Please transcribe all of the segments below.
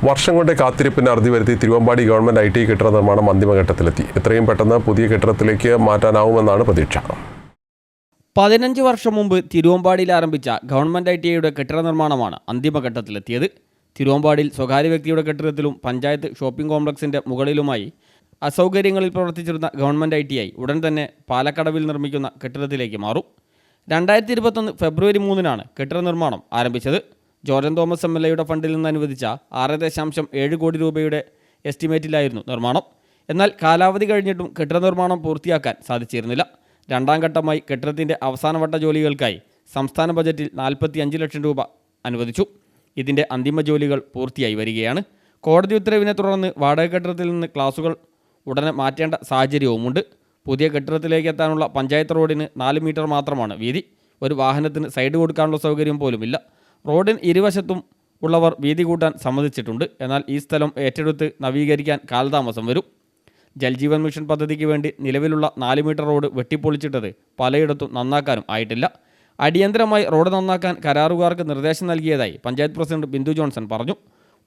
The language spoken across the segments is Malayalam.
വർഷം കൊണ്ട് കാത്തിരിപ്പിന് അറുതി വരുത്തി തിരുവമ്പാടി ഗവൺമെന്റ് IT കെട്ടിട നിർമ്മാണം അന്തിമഘട്ടത്തിലെത്തി. എത്രയും പെട്ടെന്ന് പുതിയ കെട്ടിടത്തിലേക്ക് മാറ്റാനാവുമെന്നാണ് പ്രതീക്ഷ. 15 വർഷം മുമ്പ് തിരുവമ്പാടിയിൽ ആരംഭിച്ച ഗവൺമെന്റ് ITയുടെ കെട്ടിട നിർമ്മാണമാണ് അന്തിമഘട്ടത്തിലെത്തിയത്. തിരുവമ്പാടിയിൽ സ്വകാര്യ വ്യക്തിയുടെ കെട്ടിടത്തിലും പഞ്ചായത്ത് ഷോപ്പിംഗ് കോംപ്ലക്സിന്റെ മുകളിലുമായി അസൗകര്യങ്ങളിൽ പ്രവർത്തിച്ചിരുന്ന ഗവൺമെന്റ് ITI ഉടൻ തന്നെ പാലക്കടവിൽ നിർമ്മിക്കുന്ന കെട്ടിടത്തിലേക്ക് മാറും. 2021 ഫെബ്രുവരി 3-നാണ് കെട്ടിട നിർമ്മാണം ആരംഭിച്ചത്. ജോർജൻ തോമസ് MLAയുടെ ഫണ്ടിൽ നിന്ന് അനുവദിച്ച 6.7 കോടി രൂപയുടെ എസ്റ്റിമേറ്റിലായിരുന്നു നിർമ്മാണം. എന്നാൽ കാലാവധി കഴിഞ്ഞിട്ടും കെട്ടിട നിർമ്മാണം പൂർത്തിയാക്കാൻ സാധിച്ചിരുന്നില്ല. രണ്ടാം ഘട്ടമായി കെട്ടിടത്തിൻ്റെ അവസാനവട്ട ജോലികൾക്കായി സംസ്ഥാന ബജറ്റിൽ 45 ലക്ഷം രൂപ അനുവദിച്ചു. ഇതിൻ്റെ അന്തിമ ജോലികൾ പൂർത്തിയായി വരികയാണ്. കോടതി ഉത്തരവിനെ തുടർന്ന് വാടക കെട്ടിടത്തിൽ നിന്ന് ക്ലാസുകൾ ഉടനെ മാറ്റേണ്ട സാഹചര്യവുമുണ്ട്. പുതിയ കെട്ടിടത്തിലേക്ക് എത്താനുള്ള പഞ്ചായത്ത് റോഡിന് 4 മീറ്റർ മാത്രമാണ് വീതി. ഒരു വാഹനത്തിന് സൈഡ് കൊടുക്കാനുള്ള സൗകര്യം പോലുമില്ല. റോഡിന് ഇരുവശത്തും ഉള്ളവർ വീതി കൂട്ടാൻ സമ്മതിച്ചിട്ടുണ്ട്. എന്നാൽ ഈ സ്ഥലം ഏറ്റെടുത്ത് നവീകരിക്കാൻ കാലതാമസം വരും. ജൽജീവൻ മിഷൻ പദ്ധതിക്ക് വേണ്ടി നിലവിലുള്ള 4 മീറ്റർ റോഡ് വെട്ടിപ്പൊളിച്ചിട്ടത് പലയിടത്തും നന്നാക്കാനും ആയിട്ടില്ല. അടിയന്തരമായി റോഡ് നന്നാക്കാൻ കരാറുകാർക്ക് നിർദ്ദേശം നൽകിയതായി പഞ്ചായത്ത് പ്രസിഡന്റ് ബിന്ദു ജോൺസൺ പറഞ്ഞു.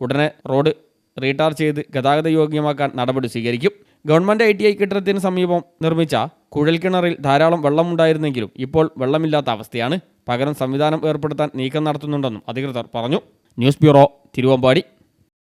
ഉടനെ റോഡ് റീടാർ ചെയ്ത് ഗതാഗത യോഗ്യമാക്കാൻ നടപടി സ്വീകരിക്കും. ഗവൺമെൻറ് ITI കെട്ടിടത്തിന് സമീപം നിർമ്മിച്ച കുഴൽക്കിണറിൽ ധാരാളം വെള്ളമുണ്ടായിരുന്നെങ്കിലും ഇപ്പോൾ വെള്ളമില്ലാത്ത അവസ്ഥയാണ്. പകരം സംവിധാനം ഏർപ്പെടുത്താൻ നീക്കം നടത്തുന്നുണ്ടെന്നും അധികൃതർ പറഞ്ഞു. News bureau, Thiruvambady.